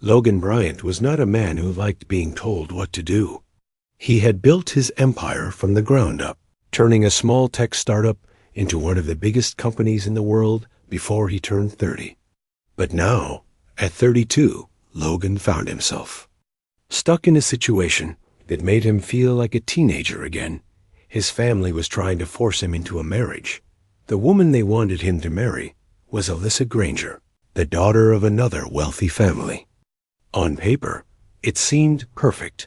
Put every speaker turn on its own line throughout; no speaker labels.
Logan Bryant was not a man who liked being told what to do. He had built his empire from the ground up, turning a small tech startup into one of the biggest companies in the world before he turned 30. But now, at 32, Logan found himself stuck in a situation that made him feel like a teenager again. His family was trying to force him into a marriage. The woman they wanted him to marry was Alyssa Granger, the daughter of another wealthy family. On paper, it seemed perfect.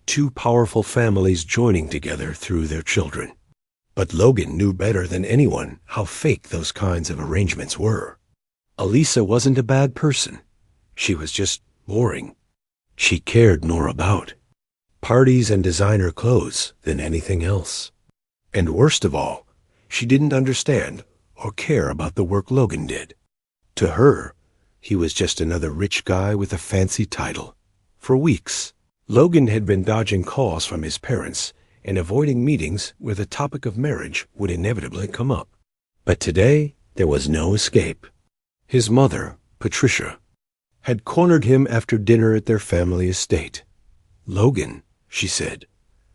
Two powerful families joining together through their children. But Logan knew better than anyone how fake those kinds of arrangements were. Alyssa wasn't a bad person. She was just boring. She cared more about parties and designer clothes than anything else. And worst of all, she didn't understand or care about the work Logan did. To her, he was just another rich guy with a fancy title. For weeks, Logan had been dodging calls from his parents and avoiding meetings where the topic of marriage would inevitably come up. But today, there was no escape. His mother, Patricia, had cornered him after dinner at their family estate. "Logan," she said,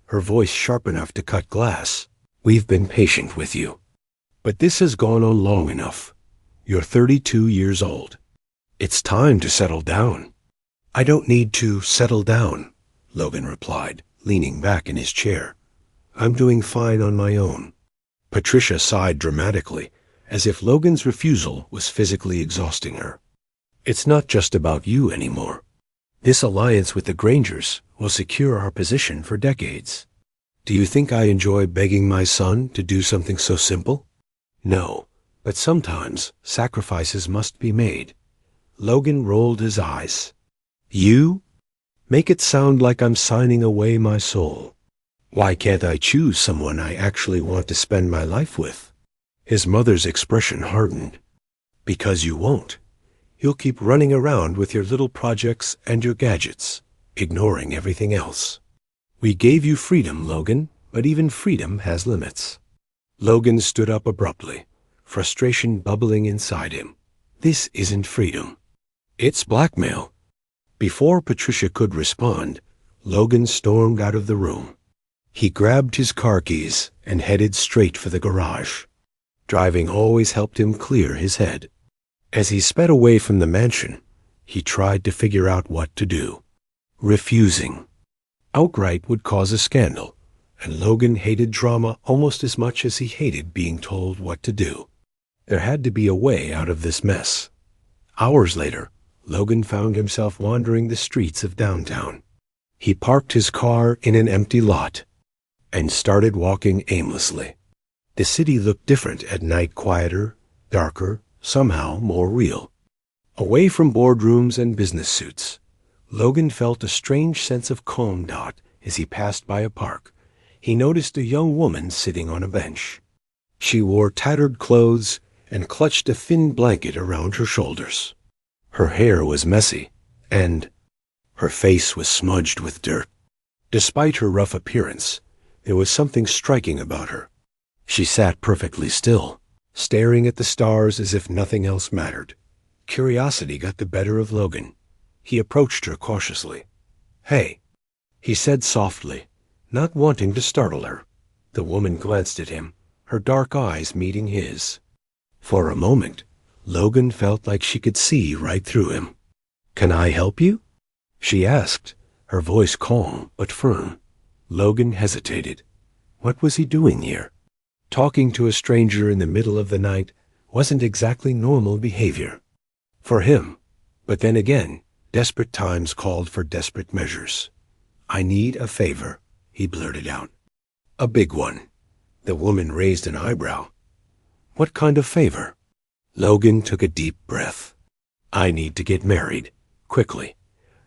her voice sharp enough to cut glass, "we've been patient with you. But this has gone on long enough. You're 32 years old. It's time to settle down." "I don't need to settle down," Logan replied, leaning back in his chair. "I'm doing fine on my own." Patricia sighed dramatically, as if Logan's refusal was physically exhausting her. "It's not just about you anymore. This alliance with the Grangers will secure our position for decades. Do you think I enjoy begging my son to do something so simple? No, but sometimes sacrifices must be made." Logan rolled his eyes. "You? Make it sound like I'm signing away my soul. Why can't I choose someone I actually want to spend my life with?" His mother's expression hardened. "Because you won't. You'll keep running around with your little projects and your gadgets, ignoring everything else. We gave you freedom, Logan, but even freedom has limits." Logan stood up abruptly, frustration bubbling inside him. "This isn't freedom. It's blackmail." Before Patricia could respond, Logan stormed out of the room. He grabbed his car keys and headed straight for the garage. Driving always helped him clear his head. As he sped away from the mansion, he tried to figure out what to do. Refusing outright would cause a scandal, and Logan hated drama almost as much as he hated being told what to do. There had to be a way out of this mess. Hours later, Logan found himself wandering the streets of downtown. He parked his car in an empty lot and started walking aimlessly. The city looked different at night, quieter, darker, somehow more real. Away from boardrooms and business suits, Logan felt a strange sense of calm as he passed by a park. He noticed a young woman sitting on a bench. She wore tattered clothes and clutched a thin blanket around her shoulders. Her hair was messy, and her face was smudged with dirt. Despite her rough appearance, there was something striking about her. She sat perfectly still, staring at the stars as if nothing else mattered. Curiosity got the better of Logan. He approached her cautiously. "Hey," he said softly, not wanting to startle her. The woman glanced at him, her dark eyes meeting his. For a moment, Logan felt like she could see right through him. "Can I help you?" she asked, her voice calm but firm. Logan hesitated. What was he doing here? Talking to a stranger in the middle of the night wasn't exactly normal behavior for him. But then again, desperate times called for desperate measures. "I need a favor," he blurted out. "A big one." The woman raised an eyebrow. "What kind of favor?" Logan took a deep breath. "I need to get married, quickly,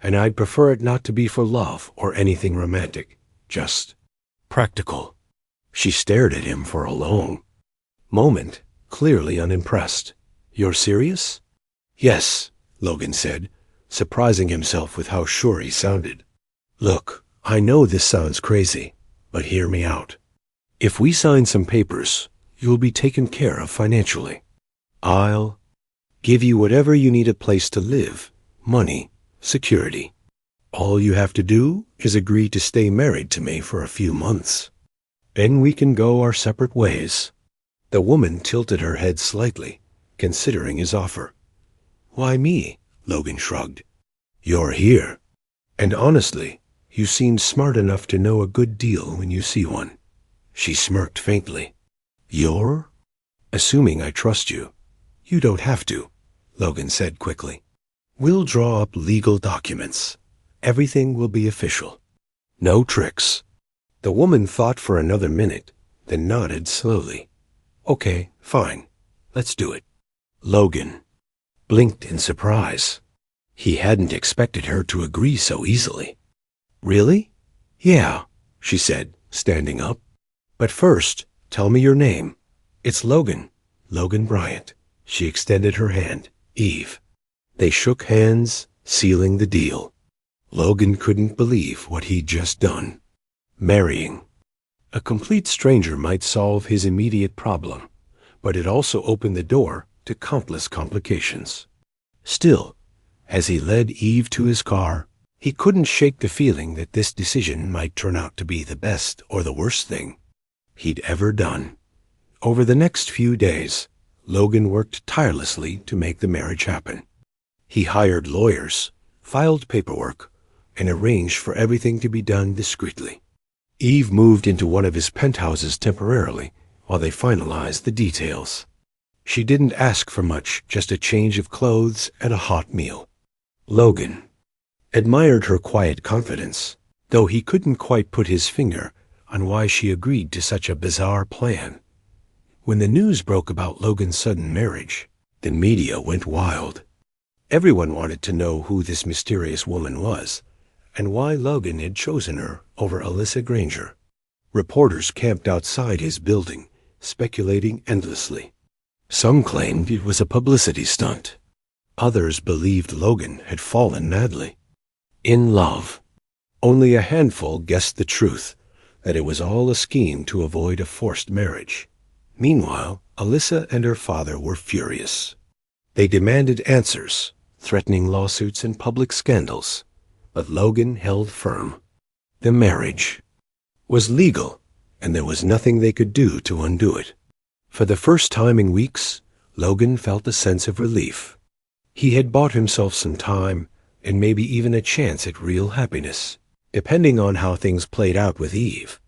and I'd prefer it not to be for love or anything romantic, just practical." She stared at him for a long moment, clearly unimpressed. "You're serious?" "Yes," Logan said, surprising himself with how sure he sounded. "Look, I know this sounds crazy, but hear me out. If we sign some papers, you'll be taken care of financially. I'll give you whatever you need: a place to live, money, security. All you have to do is agree to stay married to me for a few months. Then we can go our separate ways." The woman tilted her head slightly, considering his offer. "Why me?" Logan shrugged. "You're here. And honestly, you seem smart enough to know a good deal when you see one." She smirked faintly. "You're? Assuming I trust you." "You don't have to," Logan said quickly. "We'll draw up legal documents. Everything will be official. No tricks." The woman thought for another minute, then nodded slowly. "Okay, fine. Let's do it." Logan blinked in surprise. He hadn't expected her to agree so easily. "Really?" "Yeah," she said, standing up. "But first, tell me your name." "It's Logan. Logan Bryant." She extended her hand. "Eve." They shook hands, sealing the deal. Logan couldn't believe what he'd just done. Marrying. A complete stranger might solve his immediate problem, but it also opened the door to countless complications. Still, as he led Eve to his car, he couldn't shake the feeling that this decision might turn out to be the best or the worst thing he'd ever done. Over the next few days, Logan worked tirelessly to make the marriage happen. He hired lawyers, filed paperwork, and arranged for everything to be done discreetly. Eve moved into one of his penthouses temporarily while they finalized the details. She didn't ask for much, just a change of clothes and a hot meal. Logan admired her quiet confidence, though he couldn't quite put his finger on why she agreed to such a bizarre plan. When the news broke about Logan's sudden marriage, the media went wild. Everyone wanted to know who this mysterious woman was, and why Logan had chosen her over Alyssa Granger. Reporters camped outside his building, speculating endlessly. Some claimed it was a publicity stunt. Others believed Logan had fallen madly in love. Only a handful guessed the truth, that it was all a scheme to avoid a forced marriage. Meanwhile, Alyssa and her father were furious. They demanded answers, threatening lawsuits and public scandals. But Logan held firm. The marriage was legal, and there was nothing they could do to undo it. For the first time in weeks, Logan felt a sense of relief. He had bought himself some time, and maybe even a chance at real happiness, depending on how things played out with Eve.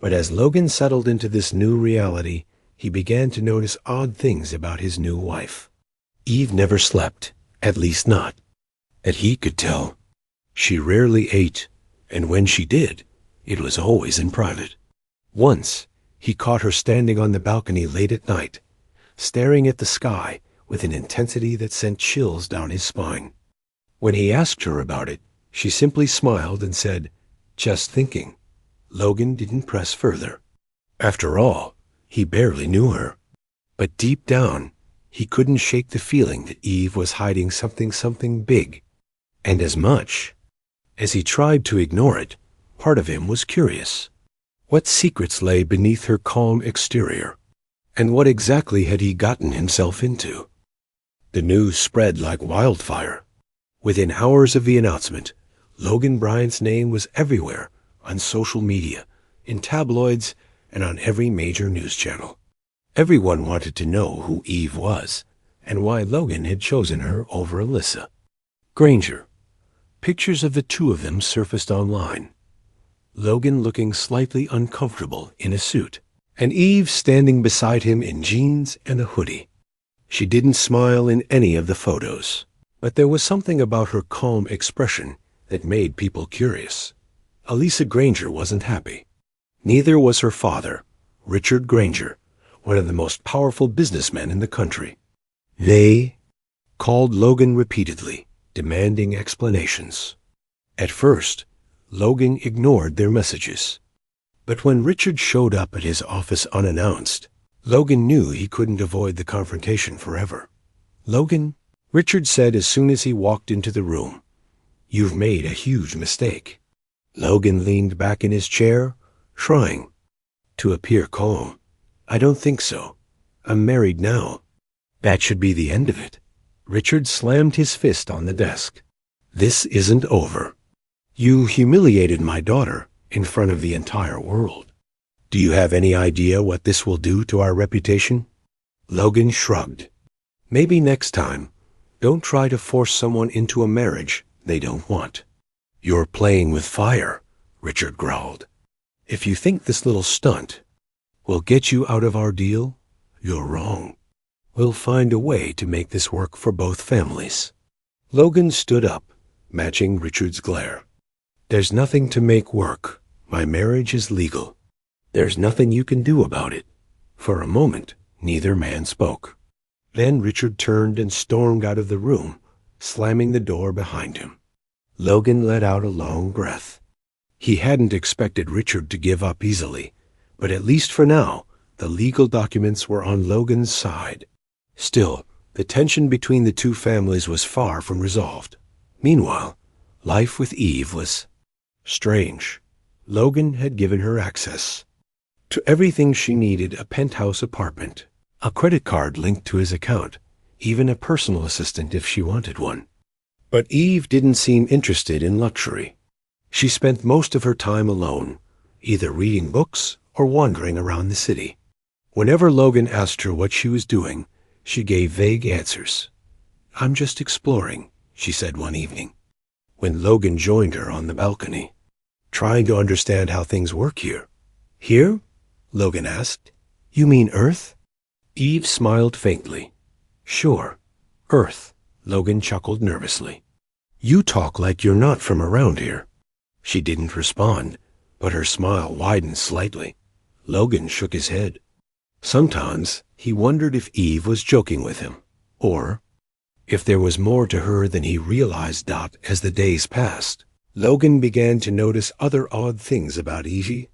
But as Logan settled into this new reality, he began to notice odd things about his new wife. Eve never slept, at least not that he could tell. She rarely ate, and when she did, it was always in private. Once, he caught her standing on the balcony late at night, staring at the sky with an intensity that sent chills down his spine. When he asked her about it, she simply smiled and said, "Just thinking." Logan didn't press further. After all, he barely knew her. But deep down, he couldn't shake the feeling that Eve was hiding something big. And as much as he tried to ignore it, part of him was curious. What secrets lay beneath her calm exterior? And what exactly had he gotten himself into? The news spread like wildfire. Within hours of the announcement, Logan Bryant's name was everywhere, on social media, in tabloids, and on every major news channel. Everyone wanted to know who Eve was, and why Logan had chosen her over Alyssa Granger. Pictures of the two of them surfaced online. Logan looking slightly uncomfortable in a suit, and Eve standing beside him in jeans and a hoodie. She didn't smile in any of the photos, but there was something about her calm expression that made people curious. Alyssa Granger wasn't happy. Neither was her father, Richard Granger, one of the most powerful businessmen in the country. They called Logan repeatedly, demanding explanations. At first, Logan ignored their messages. But when Richard showed up at his office unannounced, Logan knew he couldn't avoid the confrontation forever. "Logan," Richard said as soon as he walked into the room, "you've made a huge mistake." Logan leaned back in his chair, trying to appear calm. "I don't think so. I'm married now. That should be the end of it." Richard slammed his fist on the desk. This isn't over. You humiliated my daughter in front of the entire world. Do you have any idea what this will do to our reputation?" Logan shrugged. "Maybe next time, don't try to force someone into a marriage they don't want." "You're playing with fire," Richard growled. "If you think this little stunt will get you out of our deal, you're wrong. We'll find a way to make this work for both families." Logan stood up, matching Richard's glare. "There's nothing to make work. My marriage is legal. There's nothing you can do about it." For a moment, neither man spoke. Then Richard turned and stormed out of the room, slamming the door behind him. Logan let out a long breath. He hadn't expected Richard to give up easily, but at least for now, the legal documents were on Logan's side. Still, the tension between the two families was far from resolved. Meanwhile, life with Eve was strange. Logan had given her access to everything she needed: a penthouse apartment, a credit card linked to his account, even a personal assistant if she wanted one. But Eve didn't seem interested in luxury. She spent most of her time alone, either reading books or wandering around the city. Whenever Logan asked her what she was doing, she gave vague answers. "I'm just exploring," she said one evening, when Logan joined her on the balcony. "Trying to understand how things work here." "Here?" Logan asked. "You mean Earth?" Eve smiled faintly. "Sure, Earth," Logan chuckled nervously. "You talk like you're not from around here." She didn't respond, but her smile widened slightly. Logan shook his head. Sometimes he wondered if Eve was joking with him, or if there was more to her than he realized. As the days passed, Logan began to notice other odd things about Evie.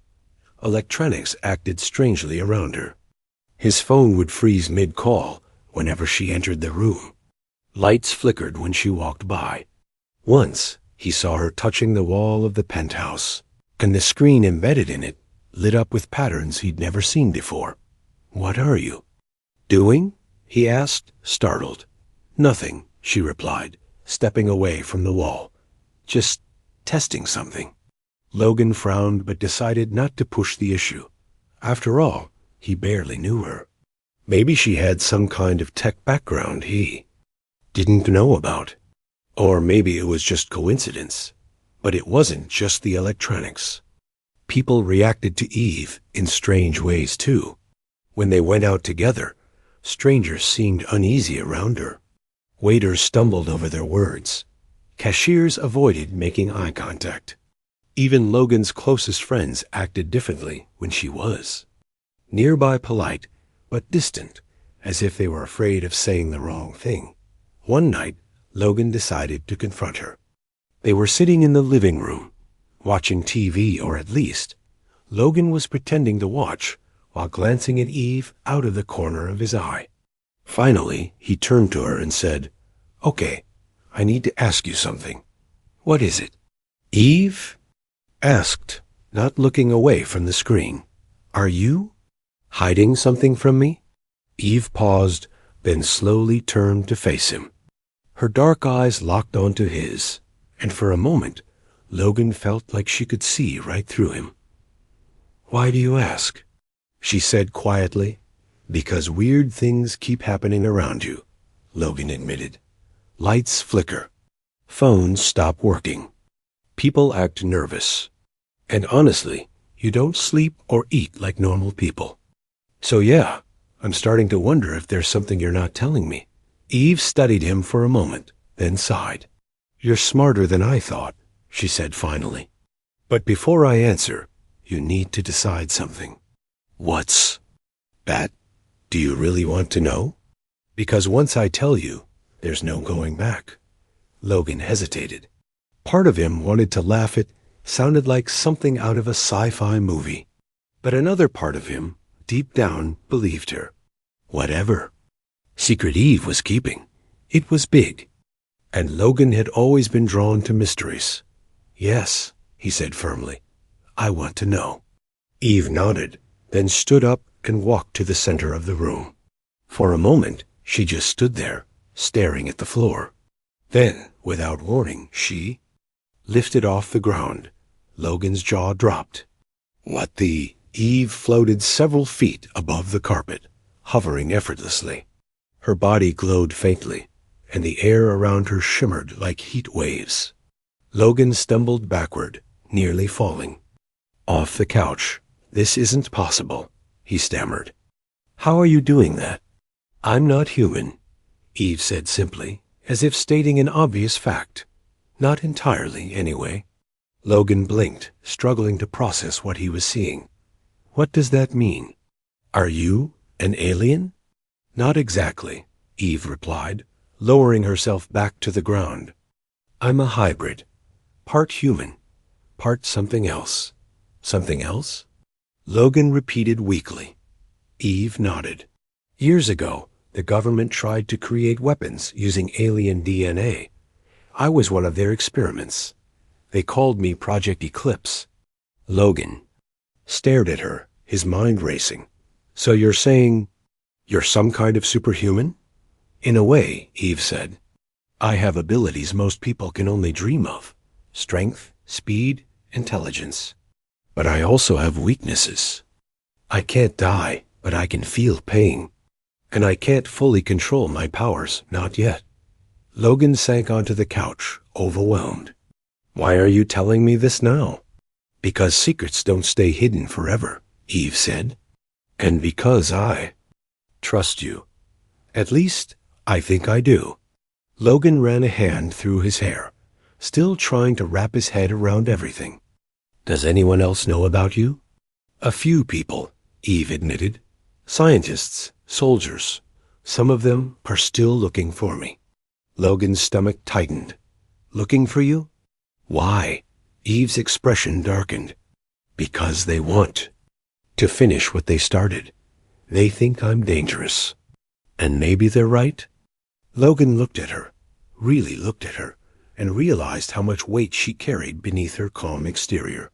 Electronics acted strangely around her. His phone would freeze mid-call whenever she entered the room. Lights flickered when she walked by. Once, he saw her touching the wall of the penthouse, and the screen embedded in it lit up with patterns he'd never seen before. "What are you doing?" he asked, startled. "Nothing," she replied, stepping away from the wall. "Just testing something." Logan frowned but decided not to push the issue. After all, he barely knew her. Maybe she had some kind of tech background he didn't know about. Or maybe it was just coincidence. But it wasn't just the electronics. People reacted to Eve in strange ways too. When they went out together, strangers seemed uneasy around her. Waiters stumbled over their words. Cashiers avoided making eye contact. Even Logan's closest friends acted differently when she was nearby, polite, but distant, as if they were afraid of saying the wrong thing. One night, Logan decided to confront her. They were sitting in the living room, watching TV, or at least, Logan was pretending to watch while glancing at Eve out of the corner of his eye. Finally, he turned to her and said, "Okay, I need to ask you something." "What is it?" Eve asked, not looking away from the screen. "Are you hiding something from me?" Eve paused, then slowly turned to face him. Her dark eyes locked onto his, and for a moment, Logan felt like she could see right through him. "Why do you ask?" she said quietly. "Because weird things keep happening around you," Logan admitted. Lights flicker. Phones stop working. People act nervous. And honestly, you don't sleep or eat like normal people. So yeah, I'm starting to wonder if there's something you're not telling me. Eve studied him for a moment, then sighed. "You're smarter than I thought," she said finally. "But before I answer, you need to decide something." "What's that? Do you really want to know?" "Because once I tell you, there's no going back." Logan hesitated. Part of him wanted to laugh. It sounded like something out of a sci-fi movie. But another part of him, deep down, believed her. Whatever secret Eve was keeping, it was big. And Logan had always been drawn to mysteries. "Yes," he said firmly, "I want to know." Eve nodded, then stood up and walked to the center of the room. For a moment, she just stood there, staring at the floor. Then, without warning, she lifted off the ground. Logan's jaw dropped. What the? Eve floated several feet above the carpet, hovering effortlessly. Her body glowed faintly, and the air around her shimmered like heat waves. Logan stumbled backward, nearly falling. Off the couch. This isn't possible, he stammered. How are you doing that? I'm not human, Eve said simply, as if stating an obvious fact. Not entirely, anyway. Logan blinked, struggling to process what he was seeing. What does that mean? Are you an alien? Not exactly, Eve replied, lowering herself back to the ground. I'm a hybrid. Part human, part something else. Something else? Logan repeated weakly. Eve nodded. Years ago, the government tried to create weapons using alien DNA. I was one of their experiments. They called me Project Eclipse. Logan stared at her, his mind racing. So you're saying you're some kind of superhuman? In a way, Eve said. I have abilities most people can only dream of. Strength, speed, intelligence. But I also have weaknesses. I can't die, but I can feel pain. And I can't fully control my powers, not yet. Logan sank onto the couch, overwhelmed. Why are you telling me this now? Because secrets don't stay hidden forever, Eve said. And because I trust you. At least, I think I do. Logan ran a hand through his hair, still trying to wrap his head around everything. Does anyone else know about you? A few people, Eve admitted. Scientists, soldiers. Some of them are still looking for me. Logan's stomach tightened. Looking for you? Why? Eve's expression darkened. Because they want to finish what they started. They think I'm dangerous. And maybe they're right? Logan looked at her, really looked at her, and realized how much weight she carried beneath her calm exterior.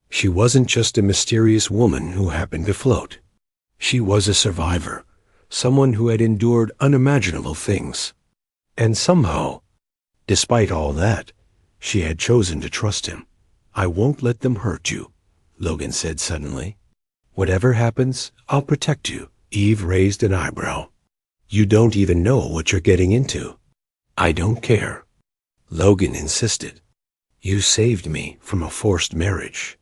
She wasn't just a mysterious woman who happened to float. She was a survivor, someone who had endured unimaginable things. And somehow, despite all that, she had chosen to trust him. I won't let them hurt you, Logan said suddenly. Whatever happens, I'll protect you. Eve raised an eyebrow. You don't even know what you're getting into. I don't care. Logan insisted. You saved me from a forced marriage.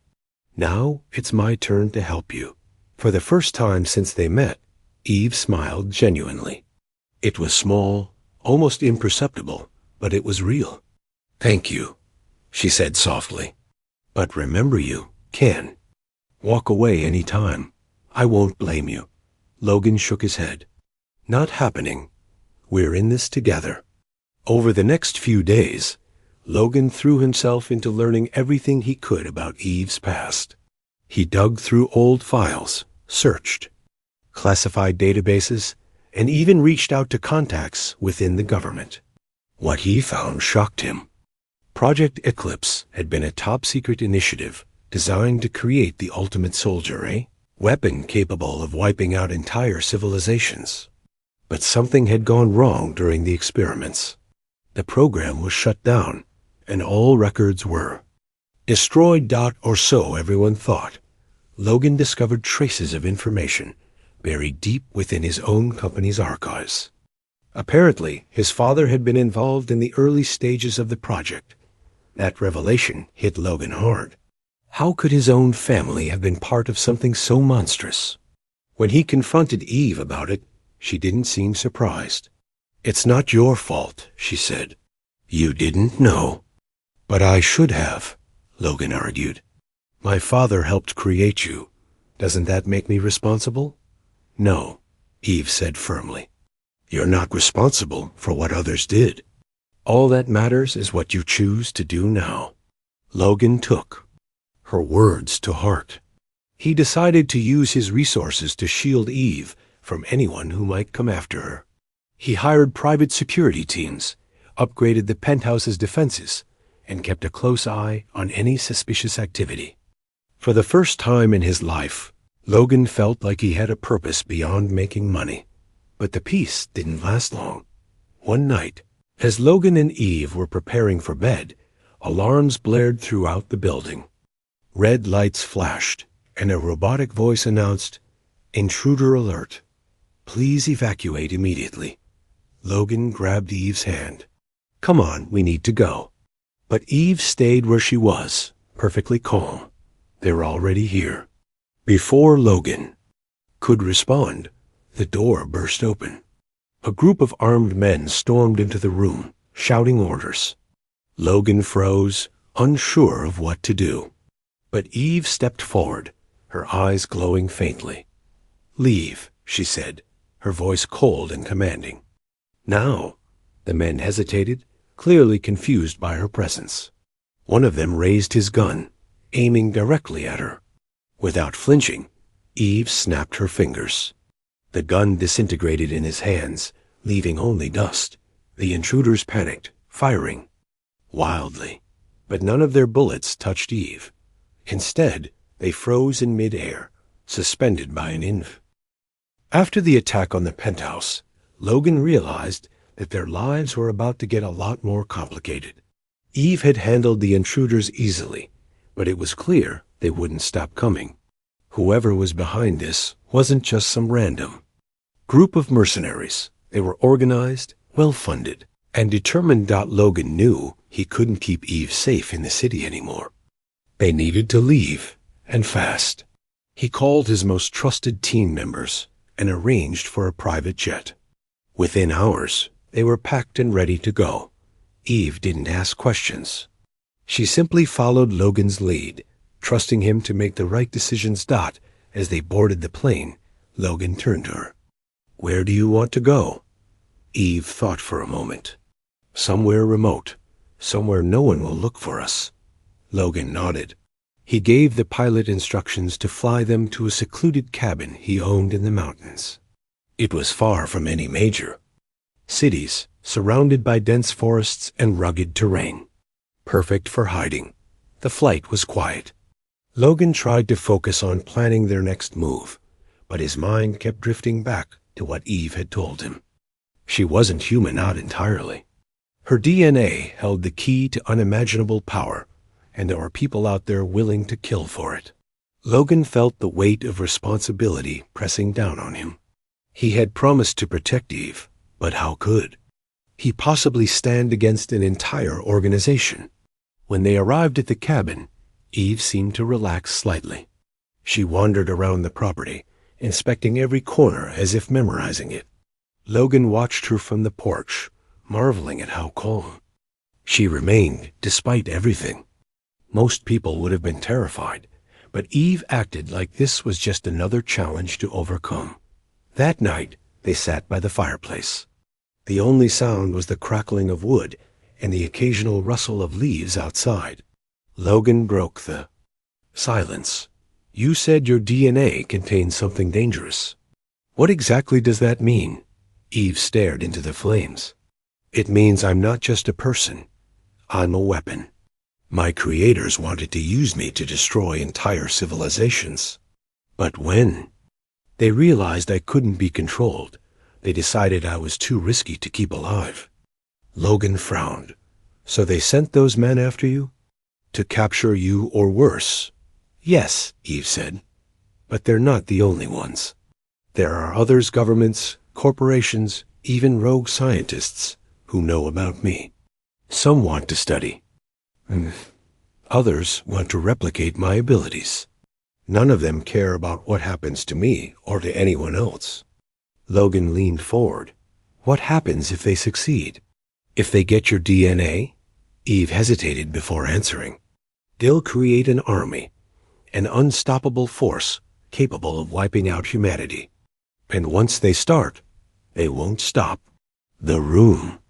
Now it's my turn to help you. For the first time since they met, Eve smiled genuinely. It was small, almost imperceptible, but it was real. Thank you, she said softly. But remember you can. Walk away any time. I won't blame you. Logan shook his head. Not happening. We're in this together. Over the next few days, Logan threw himself into learning everything he could about Eve's past. He dug through old files, searched, classified databases, and even reached out to contacts within the government. What he found shocked him. Project Eclipse had been a top-secret initiative designed to create the ultimate soldier, weapon capable of wiping out entire civilizations. But something had gone wrong during the experiments. The program was shut down, and all records were destroyed. Or so everyone thought. Logan discovered traces of information buried deep within his own company's archives. Apparently, his father had been involved in the early stages of the project. That revelation hit Logan hard. How could his own family have been part of something so monstrous? When he confronted Eve about it, she didn't seem surprised. It's not your fault, she said. You didn't know. But I should have, Logan argued. My father helped create you. Doesn't that make me responsible? No, Eve said firmly. You're not responsible for what others did. All that matters is what you choose to do now. Logan took her words to heart. He decided to use his resources to shield Eve from anyone who might come after her. He hired private security teams, upgraded the penthouse's defenses, and kept a close eye on any suspicious activity. For the first time in his life, Logan felt like he had a purpose beyond making money. But the peace didn't last long. One night, As Logan and Eve were preparing for bed, alarms blared throughout the building. Red lights flashed, and a robotic voice announced, "Intruder alert. Please evacuate immediately." Logan grabbed Eve's hand. "Come on, we need to go." But Eve stayed where she was, perfectly calm. They're already here. Before Logan could respond, the door burst open. A group of armed men stormed into the room, shouting orders. Logan froze, unsure of what to do. But Eve stepped forward, her eyes glowing faintly. "Leave," she said, her voice cold and commanding. "Now." The men hesitated, clearly confused by her presence. One of them raised his gun, aiming directly at her. Without flinching, Eve snapped her fingers. The gun disintegrated in his hands, leaving only dust. The intruders panicked, firing wildly. But none of their bullets touched Eve. Instead, they froze in midair, suspended by an inv. After the attack on the penthouse, Logan realized that their lives were about to get a lot more complicated. Eve had handled the intruders easily, but it was clear they wouldn't stop coming. Whoever was behind this wasn't just some random group of mercenaries. They were organized, well-funded, and determined. Logan knew he couldn't keep Eve safe in the city anymore. They needed to leave, and fast. He called his most trusted team members and arranged for a private jet. Within hours, they were packed and ready to go. Eve didn't ask questions. She simply followed Logan's lead, trusting him to make the right decisions. As they boarded the plane, Logan turned to her. "Where do you want to go?" Eve thought for a moment. "Somewhere remote, somewhere no one will look for us." Logan nodded. He gave the pilot instructions to fly them to a secluded cabin he owned in the mountains. It was far from any major cities, surrounded by dense forests and rugged terrain. Perfect for hiding. The flight was quiet. Logan tried to focus on planning their next move, but his mind kept drifting back to what Eve had told him. She wasn't human, not entirely. Her DNA held the key to unimaginable power, and there were people out there willing to kill for it. Logan felt the weight of responsibility pressing down on him. He had promised to protect Eve, but how could he possibly stand against an entire organization? When they arrived at the cabin, Eve seemed to relax slightly. She wandered around the property, inspecting every corner as if memorizing it. Logan watched her from the porch, marveling at how calm she remained despite everything. Most people would have been terrified, but Eve acted like this was just another challenge to overcome. That night, they sat by the fireplace. The only sound was the crackling of wood and the occasional rustle of leaves outside. Logan broke the silence. "You said your DNA contains something dangerous. What exactly does that mean?" Eve stared into the flames. "It means I'm not just a person. I'm a weapon. My creators wanted to use me to destroy entire civilizations. But when they realized I couldn't be controlled, they decided I was too risky to keep alive." Logan frowned. "So they sent those men after you? To capture you or worse?" "Yes," Eve said. "But they're not the only ones. There are others, governments, corporations, even rogue scientists who know about me. Some want to study. Others want to replicate my abilities. None of them care about what happens to me or to anyone else." Logan leaned forward. "What happens if they succeed? If they get your DNA?" Eve hesitated before answering. "They'll create an army, an unstoppable force capable of wiping out humanity. And once they start, they won't stop." The room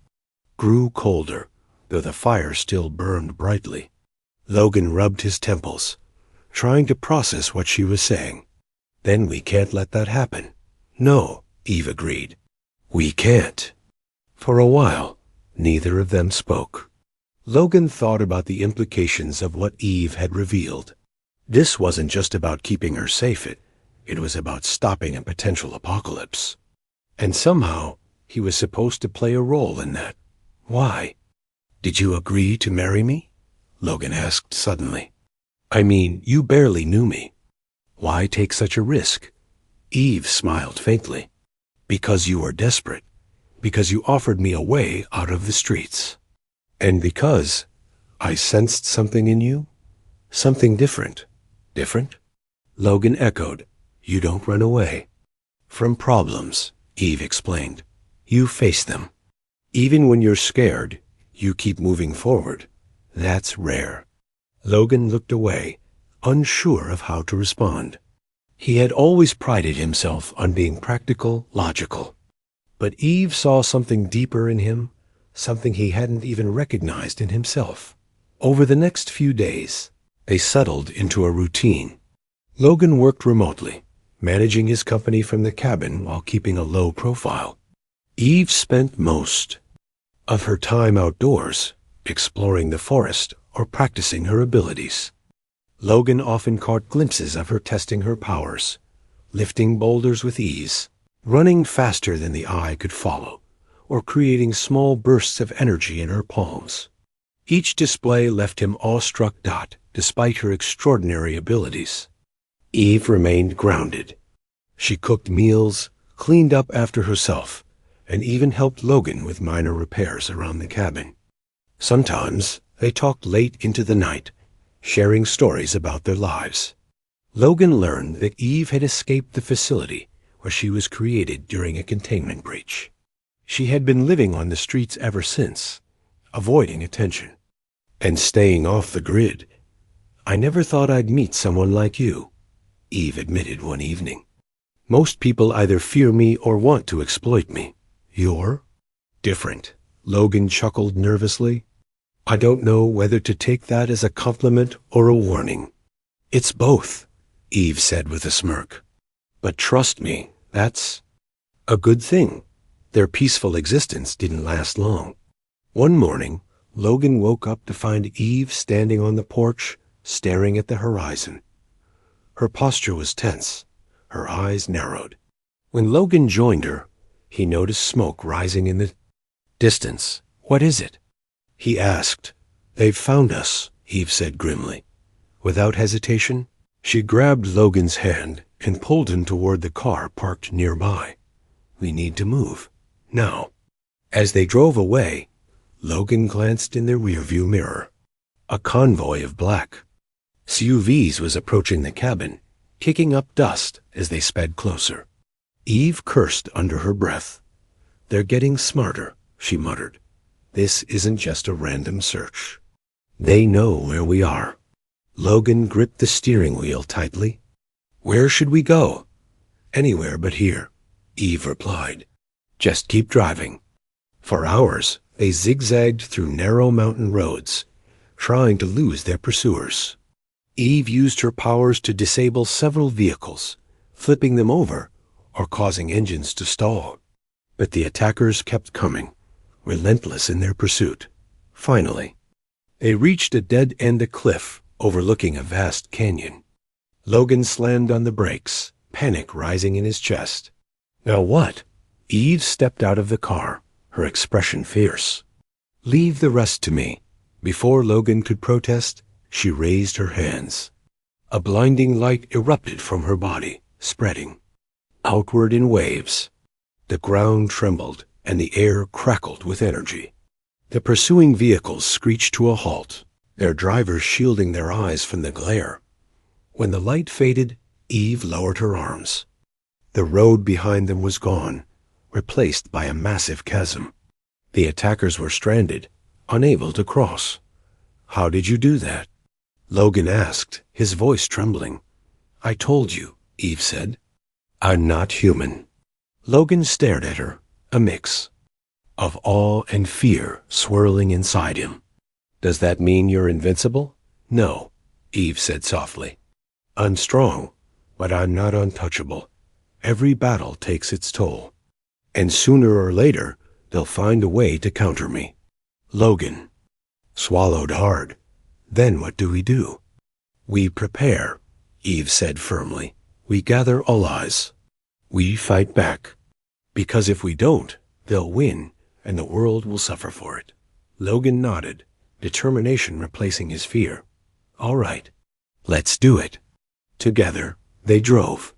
grew colder, though the fire still burned brightly. Logan rubbed his temples, trying to process what she was saying. "Then we can't let that happen." "No," Eve agreed. "We can't." For a while, neither of them spoke. Logan thought about the implications of what Eve had revealed. This wasn't just about keeping her safe, it was about stopping a potential apocalypse. And somehow, he was supposed to play a role in that. Why? Did you agree to marry me? Logan asked suddenly. I mean, you barely knew me. Why take such a risk? Eve smiled faintly. Because you were desperate. Because you offered me a way out of the streets. And because I sensed something in you? Something different. Different? Logan echoed. You don't run away. From problems, Eve explained. You face them. Even when you're scared, you keep moving forward. That's rare. Logan looked away, unsure of how to respond. He had always prided himself on being practical, logical. But Eve saw something deeper in him, something he hadn't even recognized in himself. Over the next few days, they settled into a routine. Logan worked remotely, managing his company from the cabin while keeping a low profile. Eve spent most of her time outdoors, exploring the forest or practicing her abilities. Logan often caught glimpses of her testing her powers, lifting boulders with ease, running faster than the eye could follow, or creating small bursts of energy in her palms. Each display left him awestruck despite her extraordinary abilities. Eve remained grounded. She cooked meals, cleaned up after herself, and even helped Logan with minor repairs around the cabin. Sometimes they talked late into the night, sharing stories about their lives. Logan learned that Eve had escaped the facility where she was created during a containment breach. She had been living on the streets ever since, avoiding attention, and staying off the grid. I never thought I'd meet someone like you, Eve admitted one evening. Most people either fear me or want to exploit me. You're different, Logan chuckled nervously. I don't know whether to take that as a compliment or a warning. It's both, Eve said with a smirk. But trust me, that's a good thing. Their peaceful existence didn't last long. One morning, Logan woke up to find Eve standing on the porch, staring at the horizon. Her posture was tense, her eyes narrowed. When Logan joined her, he noticed smoke rising in the distance. What is it? He asked. They've found us, Eve said grimly. Without hesitation, she grabbed Logan's hand and pulled him toward the car parked nearby. We need to move. Now. As they drove away, Logan glanced in their rearview mirror. A convoy of black SUVs was approaching the cabin, kicking up dust as they sped closer. Eve cursed under her breath. They're getting smarter, she muttered. This isn't just a random search. They know where we are. Logan gripped the steering wheel tightly. Where should we go? Anywhere but here, Eve replied. Just keep driving. For hours, they zigzagged through narrow mountain roads, trying to lose their pursuers. Eve used her powers to disable several vehicles, flipping them over or causing engines to stall. But the attackers kept coming, relentless in their pursuit. Finally, they reached a dead-end cliff overlooking a vast canyon. Logan slammed on the brakes, panic rising in his chest. Now what? Eve stepped out of the car, her expression fierce. Leave the rest to me. Before Logan could protest, she raised her hands. A blinding light erupted from her body, spreading outward in waves. The ground trembled, and the air crackled with energy. The pursuing vehicles screeched to a halt, their drivers shielding their eyes from the glare. When the light faded, Eve lowered her arms. The road behind them was gone, replaced by a massive chasm. The attackers were stranded, unable to cross. How did you do that? Logan asked, his voice trembling. I told you, Eve said. I'm not human. Logan stared at her, a mix of awe and fear swirling inside him. Does that mean you're invincible? No, Eve said softly. I'm strong, but I'm not untouchable. Every battle takes its toll. And sooner or later, they'll find a way to counter me. Logan swallowed hard. Then what do we do? We prepare, Eve said firmly. We gather allies. We fight back. Because if we don't, they'll win, and the world will suffer for it. Logan nodded, determination replacing his fear. All right, let's do it. Together, they drove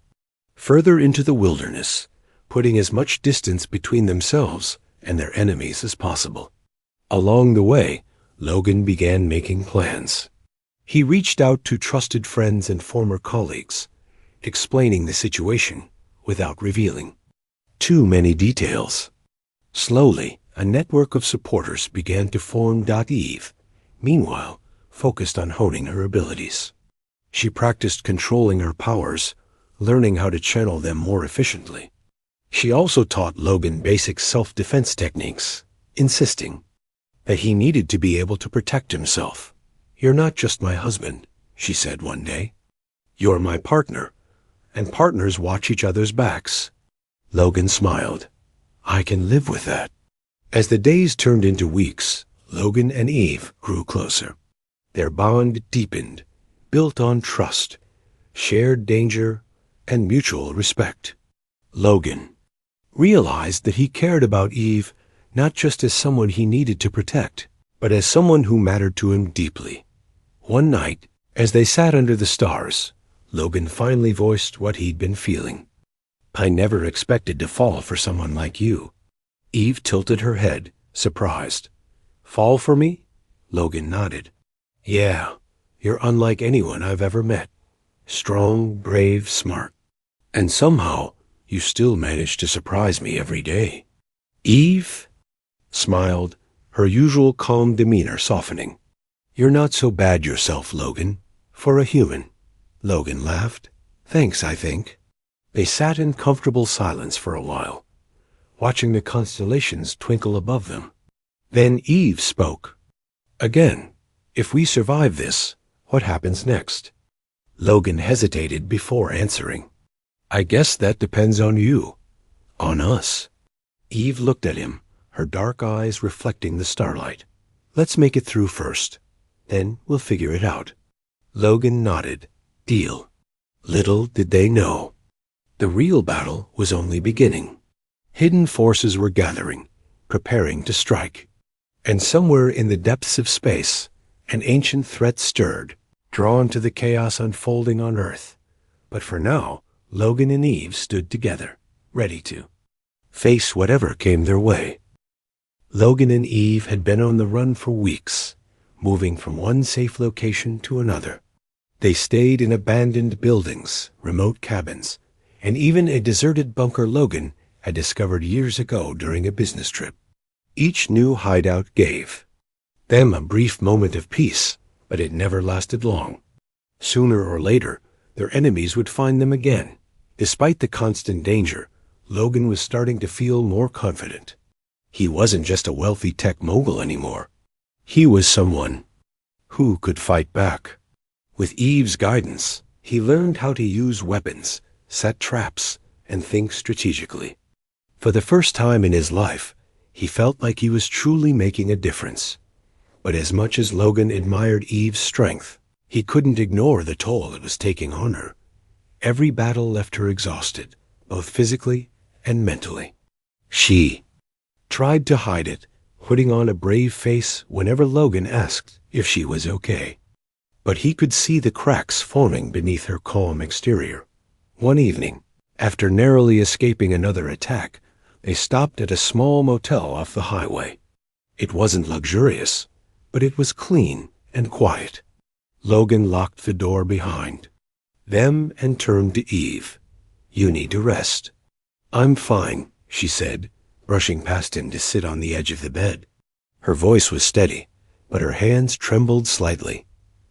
further into the wilderness, putting as much distance between themselves and their enemies as possible. Along the way, Logan began making plans. He reached out to trusted friends and former colleagues, explaining the situation without revealing too many details. Slowly, a network of supporters began to form. Eve, meanwhile, focused on honing her abilities. She practiced controlling her powers, learning how to channel them more efficiently. She also taught Logan basic self-defense techniques, insisting that he needed to be able to protect himself. "You're not just my husband," she said one day. "You're my partner, and partners watch each other's backs." Logan smiled. "I can live with that." As the days turned into weeks, Logan and Eve grew closer. Their bond deepened, built on trust, shared danger, and mutual respect. Logan realized that he cared about Eve not just as someone he needed to protect, but as someone who mattered to him deeply. One night, as they sat under the stars, Logan finally voiced what he'd been feeling. "I never expected to fall for someone like you." Eve tilted her head, surprised. "Fall for me?" Logan nodded. "Yeah, you're unlike anyone I've ever met. Strong, brave, smart. And somehow, you still manage to surprise me every day." Eve smiled, her usual calm demeanor softening. "You're not so bad yourself, Logan, for a human." Logan laughed. "Thanks, I think." They sat in comfortable silence for a while, watching the constellations twinkle above them. Then Eve spoke. "Again, if we survive this, what happens next?" Logan hesitated before answering. "I guess that depends on you. On us." Eve looked at him, her dark eyes reflecting the starlight. "Let's make it through first. Then we'll figure it out." Logan nodded. "Deal." Little did they know, the real battle was only beginning. Hidden forces were gathering, preparing to strike. And somewhere in the depths of space, an ancient threat stirred, drawn to the chaos unfolding on Earth. But for now, Logan and Eve stood together, ready to face whatever came their way. Logan and Eve had been on the run for weeks, moving from one safe location to another. They stayed in abandoned buildings, remote cabins, and even a deserted bunker Logan had discovered years ago during a business trip. Each new hideout gave them a brief moment of peace, but it never lasted long. Sooner or later, their enemies would find them again. Despite the constant danger, Logan was starting to feel more confident. He wasn't just a wealthy tech mogul anymore. He was someone who could fight back. With Eve's guidance, he learned how to use weapons, set traps, and think strategically. For the first time in his life, he felt like he was truly making a difference. But as much as Logan admired Eve's strength, he couldn't ignore the toll it was taking on her. Every battle left her exhausted, both physically and mentally. She tried to hide it, putting on a brave face whenever Logan asked if she was okay. But he could see the cracks forming beneath her calm exterior. One evening, after narrowly escaping another attack, they stopped at a small motel off the highway. It wasn't luxurious, but it was clean and quiet. Logan locked the door behind them and turned to Eve. "You need to rest." "I'm fine," she said, brushing past him to sit on the edge of the bed. Her voice was steady, but her hands trembled slightly.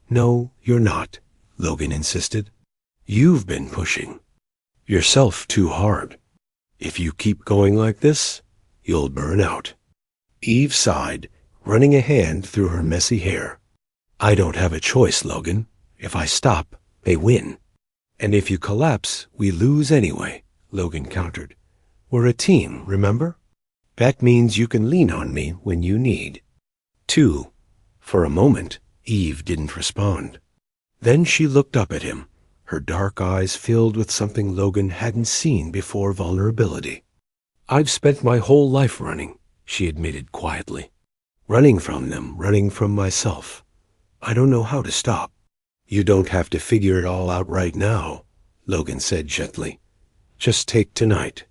"No, you're not," Logan insisted. "You've been pushing yourself too hard. If you keep going like this, you'll burn out." Eve sighed, running a hand through her messy hair. "I don't have a choice, Logan. If I stop, they win. And if you collapse, we lose anyway," Logan countered. "We're a team, remember? That means you can lean on me when you need to." For a moment, Eve didn't respond. Then she looked up at him, her dark eyes filled with something Logan hadn't seen before: vulnerability. "I've spent my whole life running," she admitted quietly. running from them, running from myself. I don't know how to stop. You don't have to figure it all out right now, Logan said gently. Just take tonight.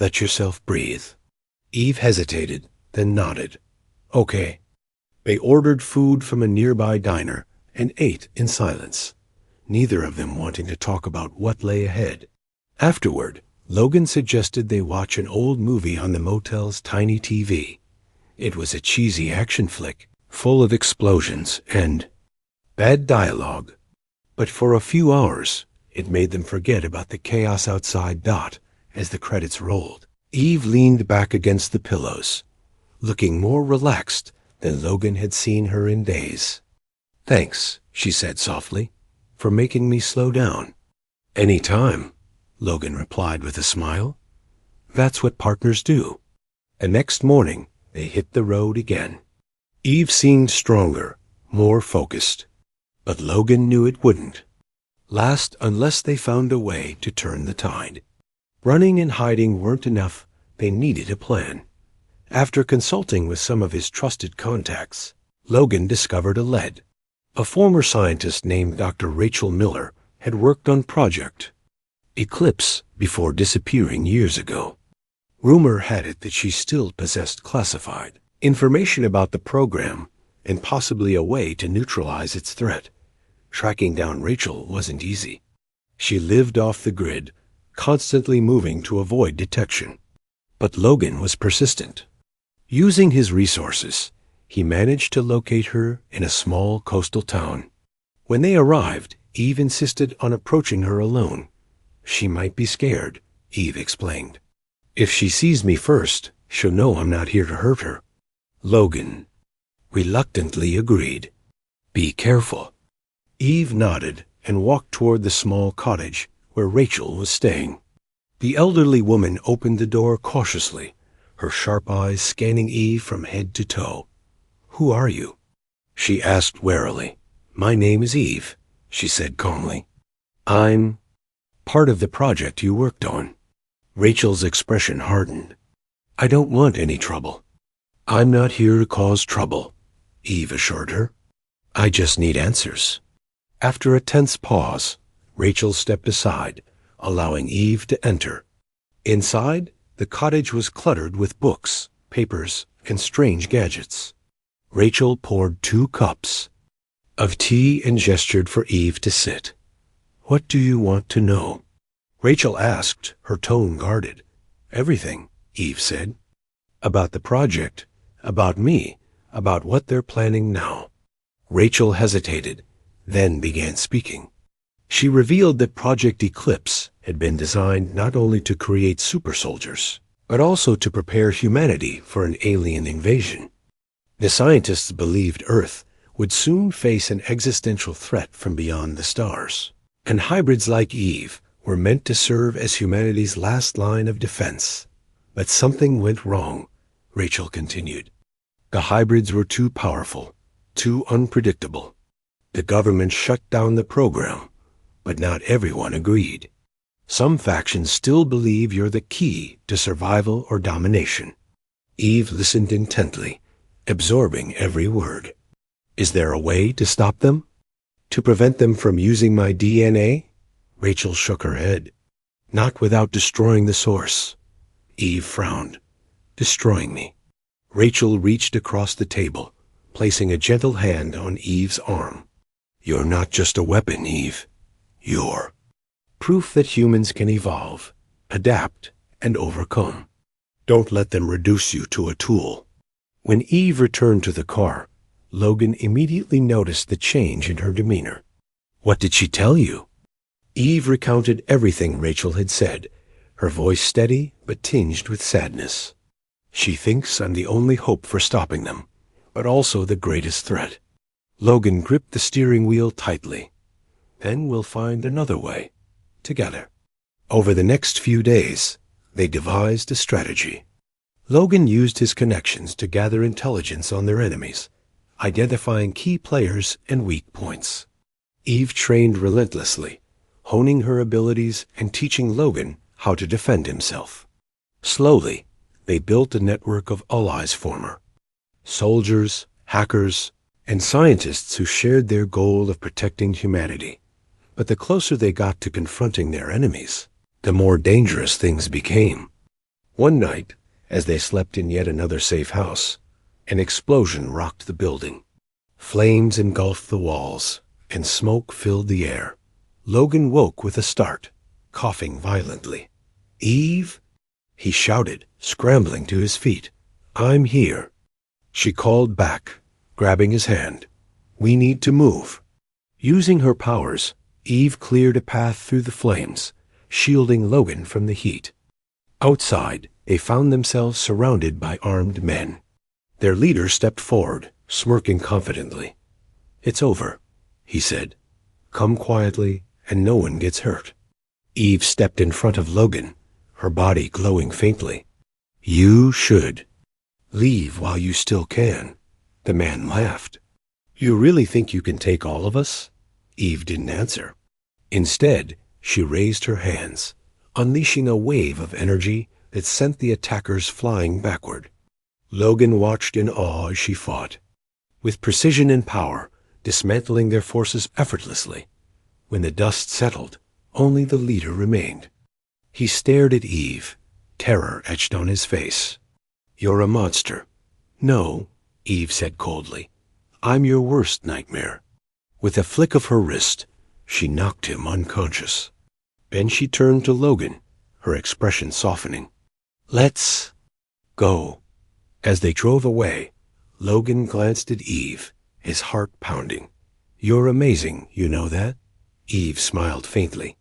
Let yourself breathe. Eve hesitated, then nodded. Okay. They ordered food from a nearby diner and ate in silence, neither of them wanting to talk about what lay ahead. Afterward, Logan suggested they watch an old movie on the motel's tiny TV. It was a cheesy action flick, full of explosions and bad dialogue. But for a few hours, it made them forget about the chaos outside. As the credits rolled, Eve leaned back against the pillows, looking more relaxed than Logan had seen her in days. Thanks, she said softly, for making me slow down. Any time, Logan replied with a smile. That's what partners do. And next morning, they hit the road again. Eve seemed stronger, more focused. But Logan knew it wouldn't last unless they found a way to turn the tide. Running and hiding weren't enough. They needed a plan. After consulting with some of his trusted contacts, Logan discovered a lead. A former scientist named Dr. Rachel Miller had worked on Project Eclipse before disappearing years ago. Rumor had it that she still possessed classified information about the program and possibly a way to neutralize its threat. Tracking down Rachel wasn't easy. She lived off the grid, constantly moving to avoid detection. But Logan was persistent. Using his resources, he managed to locate her in a small coastal town. When they arrived, Eve insisted on approaching her alone. She might be scared, Eve explained. If she sees me first, she'll know I'm not here to hurt her. Logan reluctantly agreed. Be careful. Eve nodded and walked toward the small cottage where Rachel was staying. The elderly woman opened the door cautiously, her sharp eyes scanning Eve from head to toe. Who are you? She asked warily. My name is Eve, she said calmly. I'm part of the project you worked on. Rachel's expression hardened. I don't want any trouble. I'm not here to cause trouble, Eve assured her. I just need answers. After a tense pause, Rachel stepped aside, allowing Eve to enter. Inside, the cottage was cluttered with books, papers, and strange gadgets. Rachel poured 2 cups of tea and gestured for Eve to sit. What do you want to know? Rachel asked, her tone guarded. Everything, Eve said. About the project, about me, about what they're planning now. Rachel hesitated, then began speaking. She revealed that Project Eclipse had been designed not only to create super soldiers, but also to prepare humanity for an alien invasion. The scientists believed Earth would soon face an existential threat from beyond the stars, and hybrids like Eve were meant to serve as humanity's last line of defense. But something went wrong, Rachel continued. The hybrids were too powerful, too unpredictable. The government shut down the program, but not everyone agreed. Some factions still believe you're the key to survival or domination. Eve listened intently, absorbing every word. Is there a way to stop them? To prevent them from using my DNA? Rachel shook her head. Not without destroying the source. Eve frowned. Destroying me. Rachel reached across the table, placing a gentle hand on Eve's arm. You're not just a weapon, Eve. You're proof that humans can evolve, adapt, and overcome. Don't let them reduce you to a tool. When Eve returned to the car, Logan immediately noticed the change in her demeanor. What did she tell you? Eve recounted everything Rachel had said, her voice steady but tinged with sadness. She thinks I'm the only hope for stopping them, but also the greatest threat. Logan gripped the steering wheel tightly. Then we'll find another way, together. Over the next few days, they devised a strategy. Logan used his connections to gather intelligence on their enemies, identifying key players and weak points. Eve trained relentlessly, honing her abilities and teaching Logan how to defend himself. Slowly, they built a network of allies for her. Soldiers, hackers, and scientists who shared their goal of protecting humanity. But the closer they got to confronting their enemies, the more dangerous things became. One night, as they slept in yet another safe house, an explosion rocked the building. Flames engulfed the walls, and smoke filled the air. Logan woke with a start, coughing violently. "Eve?" he shouted, scrambling to his feet. "I'm here." She called back, grabbing his hand. "We need to move." Using her powers, Eve cleared a path through the flames, shielding Logan from the heat. Outside, they found themselves surrounded by armed men. Their leader stepped forward, smirking confidently. "It's over," he said. "Come quietly, and no one gets hurt." Eve stepped in front of Logan, her body glowing faintly. "You should. Leave while you still can." The man laughed. "You really think you can take all of us?" Eve didn't answer. Instead, she raised her hands, unleashing a wave of energy that sent the attackers flying backward. Logan watched in awe as she fought, with precision and power, dismantling their forces effortlessly. When the dust settled, only the leader remained. He stared at Eve, terror etched on his face. "You're a monster." "No," Eve said coldly. "I'm your worst nightmare." With a flick of her wrist, she knocked him unconscious. Then she turned to Logan, her expression softening. "Let's go." As they drove away, Logan glanced at Eve, his heart pounding. "You're amazing, you know that?" Eve smiled faintly.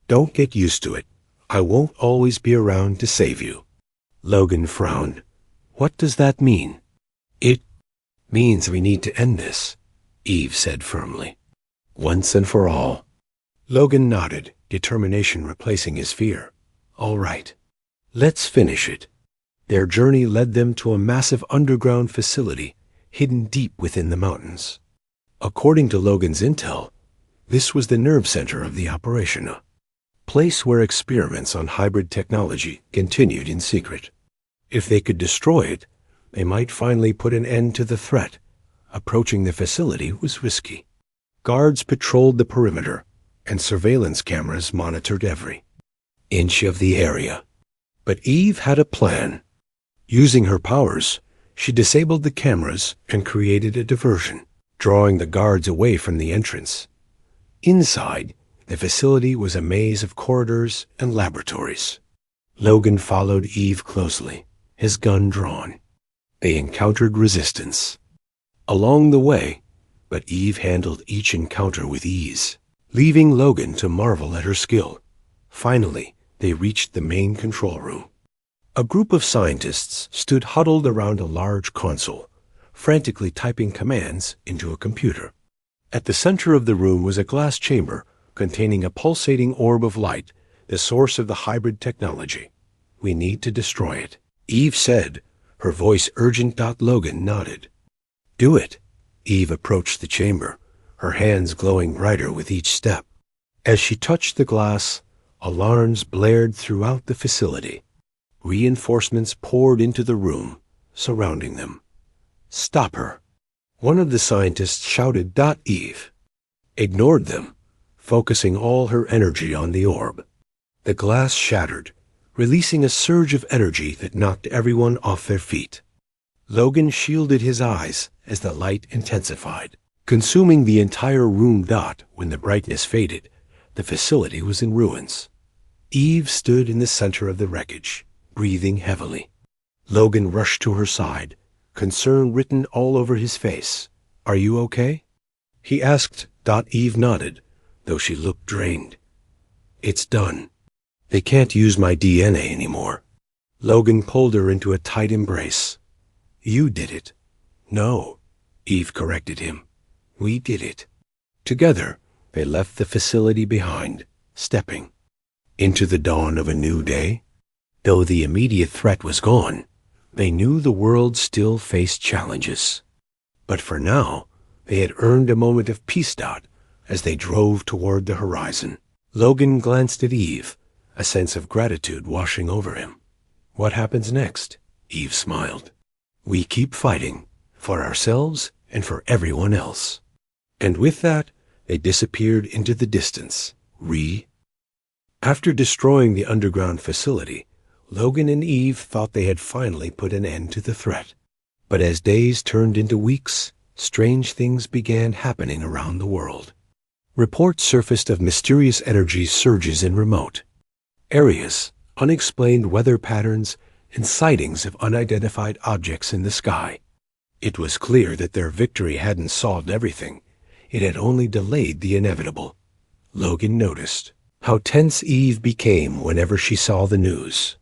"Don't get used to it. I won't always be around to save you." Logan frowned. "What does that mean?" "It means we need to end this," Eve said firmly. "Once and for all." Logan nodded, determination replacing his fear. "All right. Let's finish it." Their journey led them to a massive underground facility hidden deep within the mountains. According to Logan's intel, this was the nerve center of the operation, a place where experiments on hybrid technology continued in secret. If they could destroy it, they might finally put an end to the threat. Approaching the facility was risky. Guards patrolled the perimeter, and surveillance cameras monitored every inch of the area. But Eve had a plan. Using her powers, she disabled the cameras and created a diversion, drawing the guards away from the entrance. Inside, the facility was a maze of corridors and laboratories. Logan followed Eve closely, his gun drawn. They encountered resistance along the way, but Eve handled each encounter with ease, leaving Logan to marvel at her skill. Finally, they reached the main control room. A group of scientists stood huddled around a large console, frantically typing commands into a computer. At the center of the room was a glass chamber containing a pulsating orb of light, the source of the hybrid technology. "We need to destroy it," Eve said, her voice urgent. Logan nodded. "Do it." Eve approached the chamber, her hands glowing brighter with each step. As she touched the glass, alarms blared throughout the facility. Reinforcements poured into the room, surrounding them. "Stop her!" One of the scientists shouted. Eve ignored them, focusing all her energy on the orb. The glass shattered, releasing a surge of energy that knocked everyone off their feet. Logan shielded his eyes as the light intensified, consuming the entire room. When the brightness faded, the facility was in ruins. Eve stood in the center of the wreckage, breathing heavily. Logan rushed to her side, concern written all over his face. "Are you okay?" he asked. Eve nodded, though she looked drained. "It's done. They can't use my DNA anymore." Logan pulled her into a tight embrace. "You did it." "No," Eve corrected him. "We did it." Together, they left the facility behind, stepping into the dawn of a new day. Though the immediate threat was gone, they knew the world still faced challenges. But for now, they had earned a moment of peace. As they drove toward the horizon, Logan glanced at Eve, a sense of gratitude washing over him. "What happens next?" Eve smiled. "We keep fighting, for ourselves and for everyone else. And with that, they disappeared into the distance. After destroying the underground facility, Logan and Eve thought they had finally put an end to the threat. But as days turned into weeks, strange things began happening around the world. Reports surfaced of mysterious energy surges in remote areas, unexplained weather patterns, and sightings of unidentified objects in the sky. It was clear that their victory hadn't solved everything. It had only delayed the inevitable. Logan noticed how tense Eve became whenever she saw the news.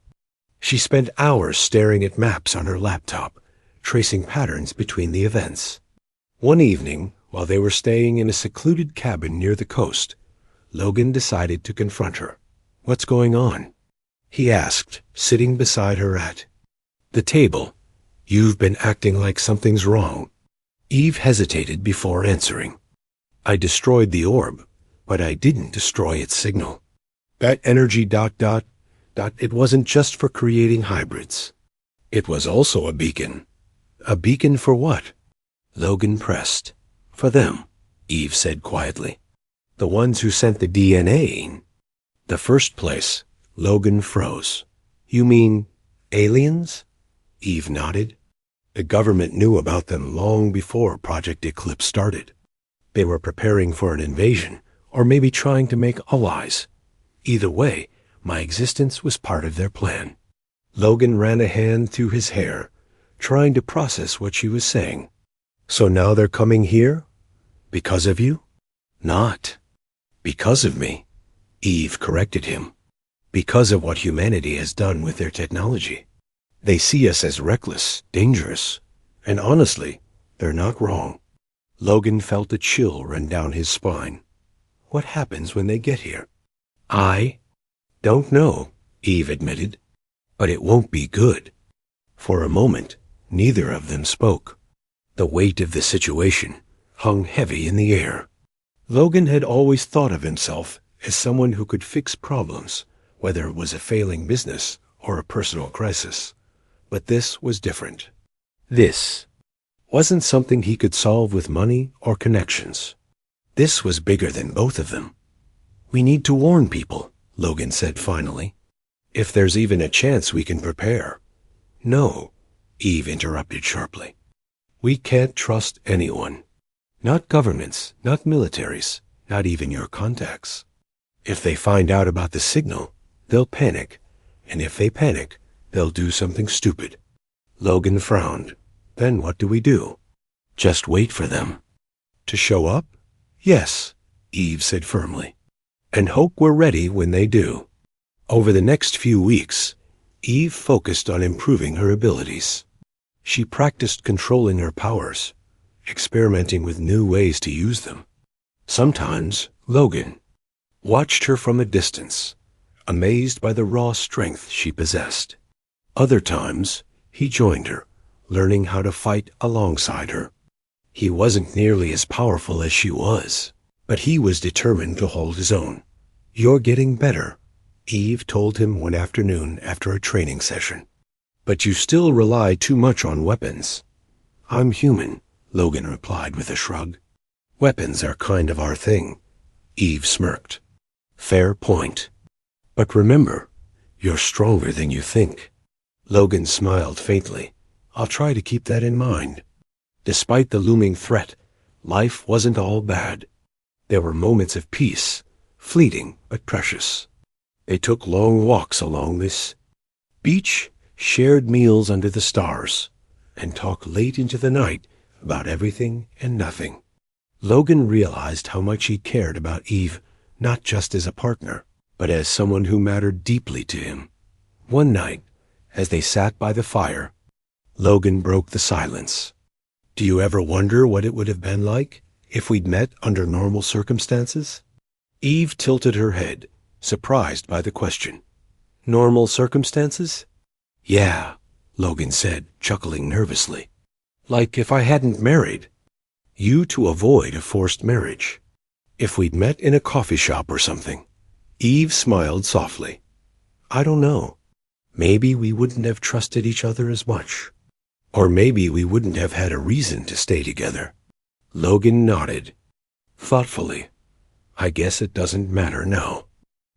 She spent hours staring at maps on her laptop, tracing patterns between the events. One evening, while they were staying in a secluded cabin near the coast, Logan decided to confront her. "What's going on?" he asked, sitting beside her at the table. "You've been acting like something's wrong." Eve hesitated before answering. "I destroyed the orb, but I didn't destroy its signal. That energy ... it wasn't just for creating hybrids. It was also a beacon." "A beacon for what?" Logan pressed. "For them," Eve said quietly. "The ones who sent the DNA in." "The first place." Logan froze. "You mean aliens?" Eve nodded. "The government knew about them long before Project Eclipse started. They were preparing for an invasion, or maybe trying to make allies. Either way, my existence was part of their plan." Logan ran a hand through his hair, trying to process what she was saying. "So now they're coming here? Because of you?" "Not because of me," Eve corrected him. "Because of what humanity has done with their technology. They see us as reckless, dangerous, and honestly, they're not wrong." Logan felt a chill run down his spine. "What happens when they get here?" "I don't know," Eve admitted, "but it won't be good." For a moment, neither of them spoke. The weight of the situation hung heavy in the air. Logan had always thought of himself as someone who could fix problems, whether it was a failing business or a personal crisis. But this was different. This wasn't something he could solve with money or connections. This was bigger than both of them. "We need to warn people," Logan said finally. "If there's even a chance we can prepare." "No," Eve interrupted sharply. "We can't trust anyone. Not governments, not militaries, not even your contacts. If they find out about the signal, they'll panic. And if they panic, they'll do something stupid." Logan frowned. "Then what do we do?" "Just wait for them." "To show up?" "Yes," Eve said firmly. "And hope we're ready when they do." Over the next few weeks, Eve focused on improving her abilities. She practiced controlling her powers, experimenting with new ways to use them. Sometimes Logan watched her from a distance, amazed by the raw strength she possessed. Other times, he joined her, learning how to fight alongside her. He wasn't nearly as powerful as she was, but he was determined to hold his own. "You're getting better," Eve told him one afternoon after a training session. "But you still rely too much on weapons." "I'm human," Logan replied with a shrug. "Weapons are kind of our thing." Eve smirked. "Fair point. But remember, you're stronger than you think." Logan smiled faintly. "I'll try to keep that in mind." Despite the looming threat, life wasn't all bad. There were moments of peace, fleeting but precious. They took long walks along this beach, shared meals under the stars, and talked late into the night about everything and nothing. Logan realized how much he cared about Eve, not just as a partner, but as someone who mattered deeply to him. One night, as they sat by the fire, Logan broke the silence. "Do you ever wonder what it would have been like if we'd met under normal circumstances?" Eve tilted her head, surprised by the question. "Normal circumstances?" "Yeah," Logan said, chuckling nervously. "Like if I hadn't married you to avoid a forced marriage. If we'd met in a coffee shop or something." Eve smiled softly. "I don't know. Maybe we wouldn't have trusted each other as much." Or maybe we wouldn't have had a reason to stay together. Logan nodded. Thoughtfully. I guess it doesn't matter now.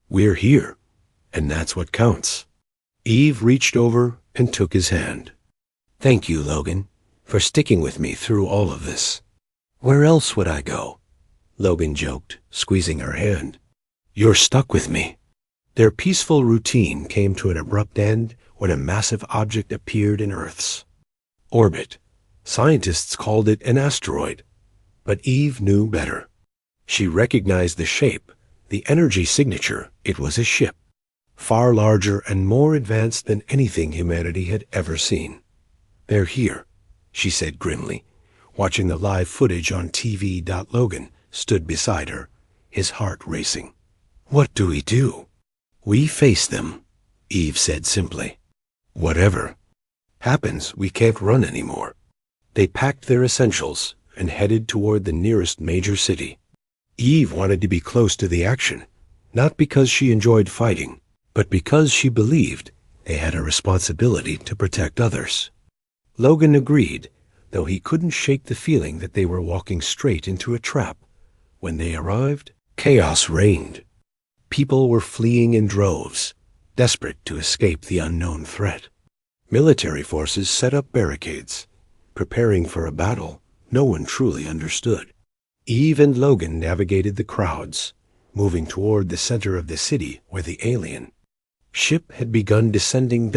We're here, and that's what counts. Eve reached over and took his hand. Thank you, Logan, for sticking with me through all of this. Where else would I go? Logan joked, squeezing her hand. You're stuck with me. Their peaceful routine came to an abrupt end when a massive object appeared in Earth's orbit. Scientists called it an asteroid, but Eve knew better. She recognized the shape, the energy signature. It was a ship, far larger and more advanced than anything humanity had ever seen. They're here, she said grimly, watching the live footage on TV. Logan stood beside her, his heart racing. What do we do? We face them, Eve said simply. Whatever happens, we can't run anymore. They packed their essentials and headed toward the nearest major city. Eve wanted to be close to the action, not because she enjoyed fighting, but because she believed they had a responsibility to protect others. Logan agreed, though he couldn't shake the feeling that they were walking straight into a trap. When they arrived, chaos reigned. People were fleeing in droves, desperate to escape the unknown threat. Military forces set up barricades, preparing for a battle no one truly understood. Eve and Logan navigated the crowds, moving toward the center of the city where the alien ship had begun descending.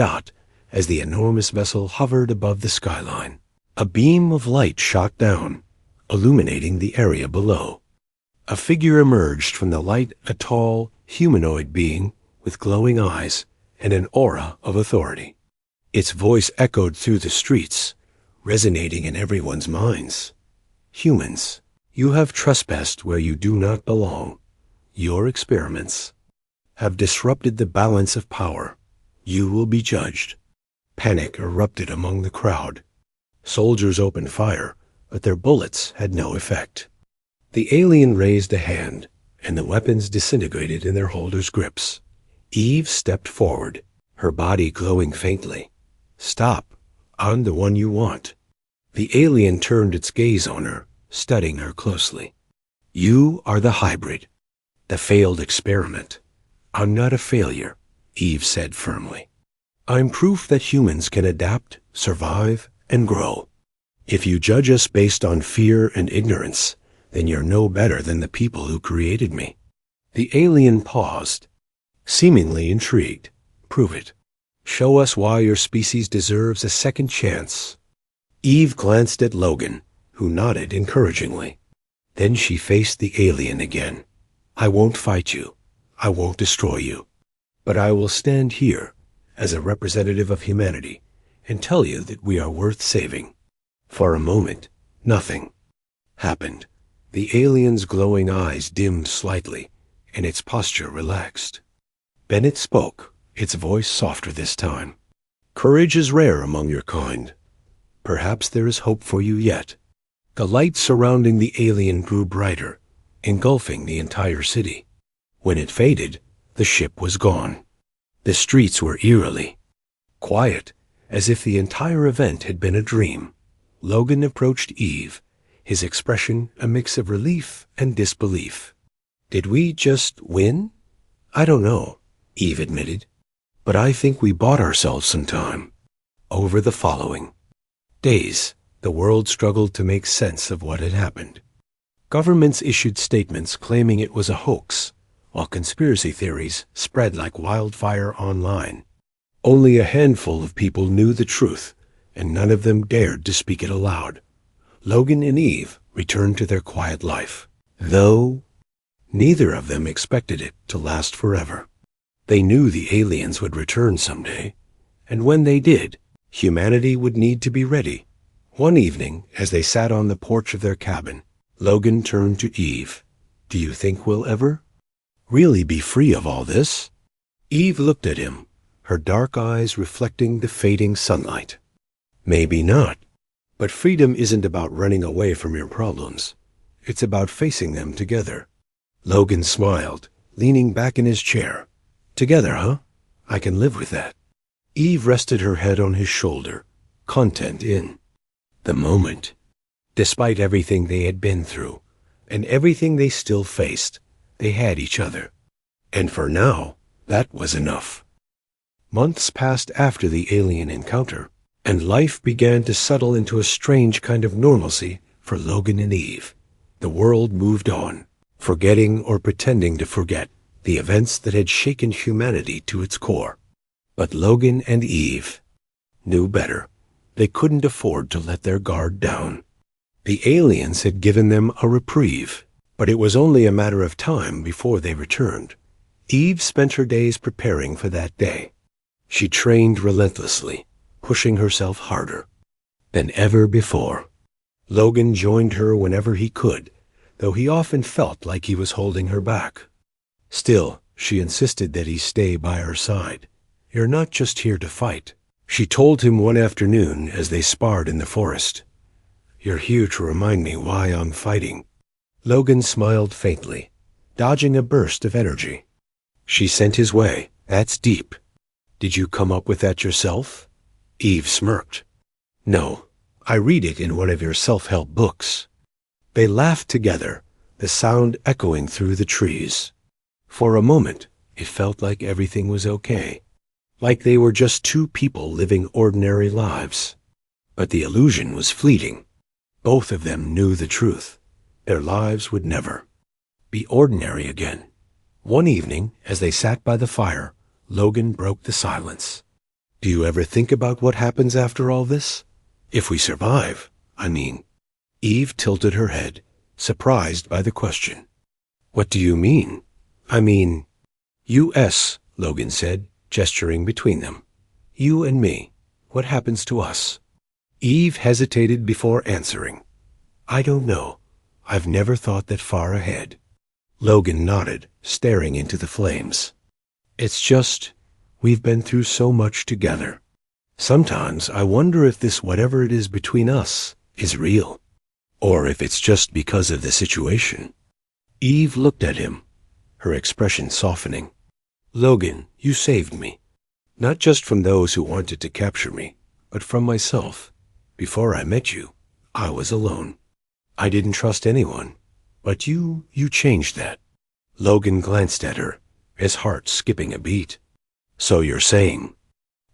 As the enormous vessel hovered above the skyline, a beam of light shot down, illuminating the area below. A figure emerged from the light, a tall, humanoid being with glowing eyes and an aura of authority. Its voice echoed through the streets, resonating in everyone's minds. Humans, you have trespassed where you do not belong. Your experiments have disrupted the balance of power. You will be judged. Panic erupted among the crowd. Soldiers opened fire, but their bullets had no effect. The alien raised a hand, and the weapons disintegrated in their holders' grips. Eve stepped forward, her body glowing faintly. Stop. I'm the one you want. The alien turned its gaze on her, studying her closely. You are the hybrid, the failed experiment. I'm not a failure, Eve said firmly. I'm proof that humans can adapt, survive, and grow. If you judge us based on fear and ignorance, then you're no better than the people who created me. The alien paused, seemingly intrigued. Prove it. Show us why your species deserves a second chance. Eve glanced at Logan, who nodded encouragingly. Then she faced the alien again. I won't fight you. I won't destroy you. But I will stand here as a representative of humanity and tell you that we are worth saving. For a moment, nothing happened. The alien's glowing eyes dimmed slightly, and its posture relaxed. Bennett spoke, its voice softer this time. Courage is rare among your kind. Perhaps there is hope for you yet. The light surrounding the alien grew brighter, engulfing the entire city. When it faded, the ship was gone. The streets were eerily quiet, as if the entire event had been a dream. Logan approached Eve, his expression a mix of relief and disbelief. Did we just win? I don't know, Eve admitted, but I think we bought ourselves some time. Over the following days, the world struggled to make sense of what had happened. Governments issued statements claiming it was a hoax, while conspiracy theories spread like wildfire online. Only a handful of people knew the truth, and none of them dared to speak it aloud. Logan and Eve returned to their quiet life, though neither of them expected it to last forever. They knew the aliens would return someday, and when they did, humanity would need to be ready. One evening, as they sat on the porch of their cabin, Logan turned to Eve. Do you think we'll ever really be free of all this? Eve looked at him, her dark eyes reflecting the fading sunlight. Maybe not, but freedom isn't about running away from your problems. It's about facing them together. Logan smiled, leaning back in his chair. Together, huh? I can live with that. Eve rested her head on his shoulder, content in the moment. Despite everything they had been through, and everything they still faced, they had each other. And for now, that was enough. Months passed after the alien encounter, and life began to settle into a strange kind of normalcy for Logan and Eve. The world moved on, forgetting or pretending to forget the events that had shaken humanity to its core. But Logan and Eve knew better. They couldn't afford to let their guard down. The aliens had given them a reprieve, but it was only a matter of time before they returned. Eve spent her days preparing for that day. She trained relentlessly, pushing herself harder than ever before. Logan joined her whenever he could, though he often felt like he was holding her back. Still, she insisted that he stay by her side. "You're not just here to fight," she told him one afternoon as they sparred in the forest. "You're here to remind me why I'm fighting." Logan smiled faintly, dodging a burst of energy. She sent his way. "That's deep. Did you come up with that yourself?" Eve smirked. "No, I read it in one of your self-help books." They laughed together, the sound echoing through the trees. For a moment, it felt like everything was okay, like they were just two people living ordinary lives. But the illusion was fleeting. Both of them knew the truth. Their lives would never be ordinary again. One evening, as they sat by the fire, Logan broke the silence. "Do you ever think about what happens after all this? If we survive, I mean." Eve tilted her head, surprised by the question. "What do you mean?" "I mean, U.S., Logan said, gesturing between them. "You and me. What happens to us?" Eve hesitated before answering. "I don't know. I've never thought that far ahead." Logan nodded, staring into the flames. "It's just, we've been through so much together. Sometimes I wonder if this whatever it is between us is real, or if it's just because of the situation." Eve looked at him, her expression softening. "Logan, you saved me. Not just from those who wanted to capture me, but from myself. Before I met you, I was alone. I didn't trust anyone. But you changed that." Logan glanced at her, his heart skipping a beat. "So you're saying—"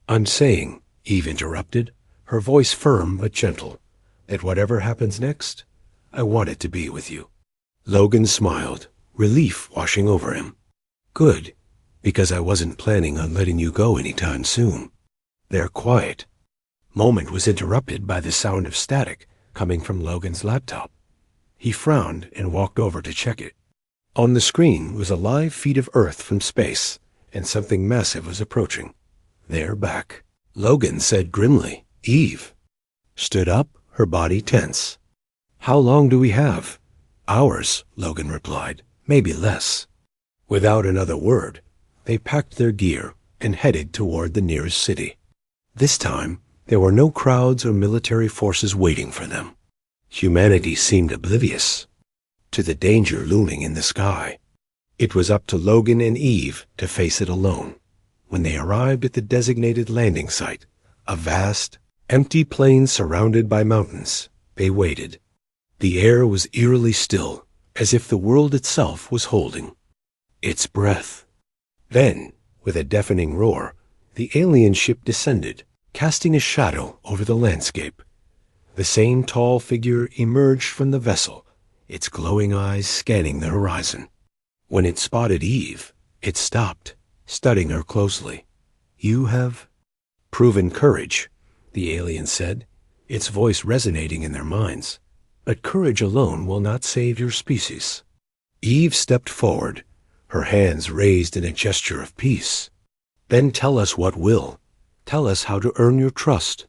"I'm saying," Eve interrupted, her voice firm but gentle, "that whatever happens next, I want it to be with you." Logan smiled, relief washing over him. "Good, because I wasn't planning on letting you go anytime soon." Their quiet moment was interrupted by the sound of static coming from Logan's laptop. He frowned and walked over to check it. On the screen was a live feed of Earth from space, and something massive was approaching. "They're back," Logan said grimly. Eve stood up, her body tense. "How long do we have?" "Hours," Logan replied. "Maybe less." Without another word, they packed their gear and headed toward the nearest city. This time, there were no crowds or military forces waiting for them. Humanity seemed oblivious to the danger looming in the sky. It was up to Logan and Eve to face it alone. When they arrived at the designated landing site, a vast, empty plain surrounded by mountains, they waited. The air was eerily still, as if the world itself was holding its breath. Then, with a deafening roar, the alien ship descended, casting a shadow over the landscape. The same tall figure emerged from the vessel, its glowing eyes scanning the horizon. When it spotted Eve, it stopped, studying her closely. "You have proven courage," the alien said, its voice resonating in their minds. "But courage alone will not save your species." Eve stepped forward, her hands raised in a gesture of peace. "Then tell us what will. Tell us how to earn your trust."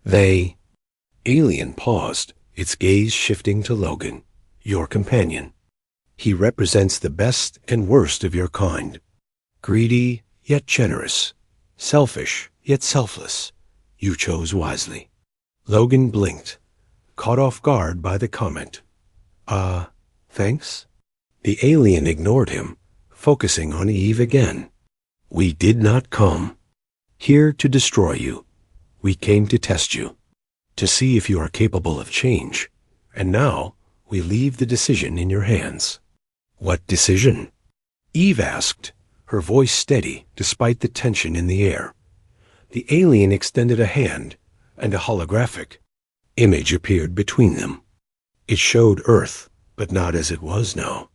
The alien paused, its gaze shifting to Logan, your companion. "He represents the best and worst of your kind. Greedy, yet generous. Selfish, yet selfless. You chose wisely." Logan blinked, caught off guard by the comment. Thanks?" The alien ignored him, focusing on Eve again. "We did not come here to destroy you. We came to test you." to see if you are capable of change. And now, we leave the decision in your hands." "What decision?" Eve asked, her voice steady despite the tension in the air. The alien extended a hand, and a holographic image appeared between them. It showed Earth, but not as it was now.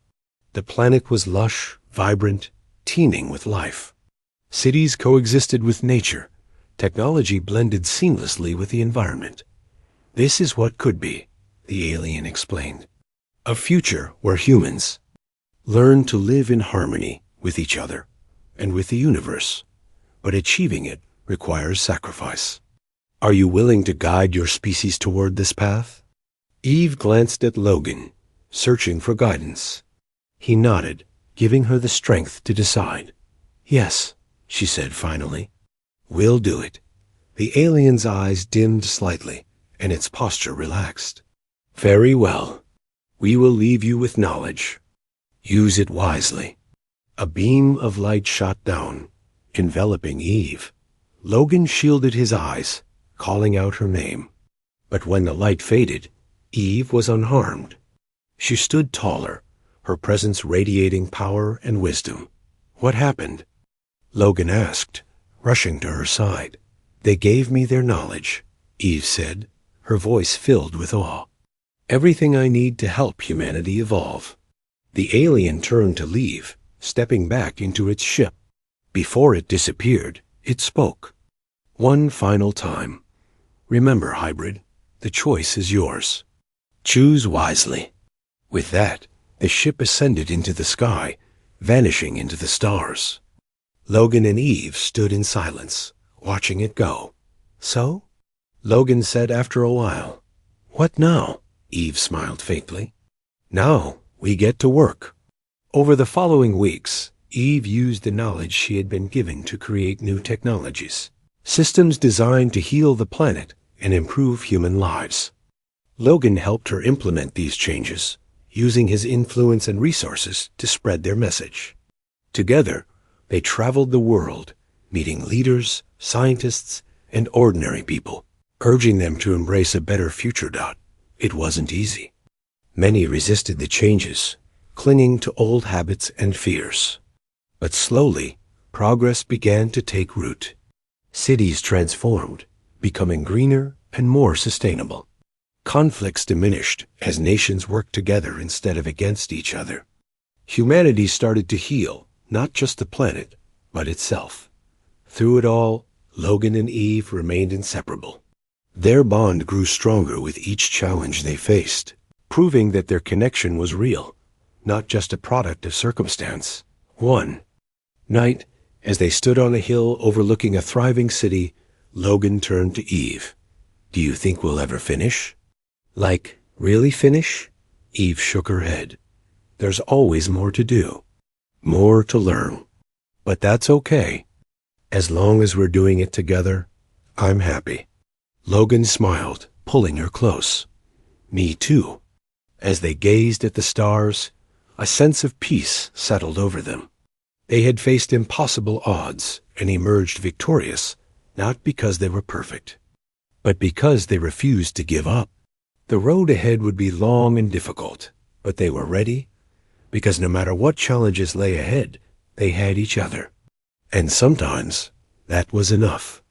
The planet was lush, vibrant, teeming with life. Cities coexisted with nature. Technology blended seamlessly with the environment. "This is what could be," the alien explained. "A future where humans learn to live in harmony with each other and with the universe. But achieving it requires sacrifice. Are you willing to guide your species toward this path?" Eve glanced at Logan, searching for guidance. He nodded, giving her the strength to decide. "Yes," she said finally. "We'll do it." The alien's eyes dimmed slightly, and its posture relaxed. "Very well. We will leave you with knowledge. Use it wisely." A beam of light shot down, enveloping Eve. Logan shielded his eyes, calling out her name. But when the light faded, Eve was unharmed. She stood taller, her presence radiating power and wisdom. "What happened?" Logan asked, rushing to her side. "They gave me their knowledge," Eve said, her voice filled with awe. "Everything I need to help humanity evolve." The alien turned to leave, stepping back into its ship. Before it disappeared, it spoke. "One final time. Remember, hybrid, the choice is yours. Choose wisely." With that, the ship ascended into the sky, vanishing into the stars. Logan and Eve stood in silence, watching it go. "So?" Logan said after a while. "What now?" Eve smiled faintly. "Now we get to work." Over the following weeks, Eve used the knowledge she had been given to create new technologies, systems designed to heal the planet and improve human lives. Logan helped her implement these changes, using his influence and resources to spread their message. Together, they traveled the world, meeting leaders, scientists, and ordinary people, urging them to embrace a better future. It wasn't easy. Many resisted the changes, clinging to old habits and fears. But slowly, progress began to take root. Cities transformed, becoming greener and more sustainable. Conflicts diminished as nations worked together instead of against each other. Humanity started to heal, not just the planet, but itself. Through it all, Logan and Eve remained inseparable. Their bond grew stronger with each challenge they faced, proving that their connection was real, not just a product of circumstance. One night, as they stood on a hill overlooking a thriving city, Logan turned to Eve. "Do you think we'll ever finish?" "Like, really finish?" Eve shook her head. "There's always more to do, more to learn. But that's okay. As long as we're doing it together, I'm happy." Logan smiled, pulling her close. "Me too." As they gazed at the stars, a sense of peace settled over them. They had faced impossible odds and emerged victorious, not because they were perfect, but because they refused to give up. The road ahead would be long and difficult, but they were ready, because no matter what challenges lay ahead, they had each other. And sometimes that was enough.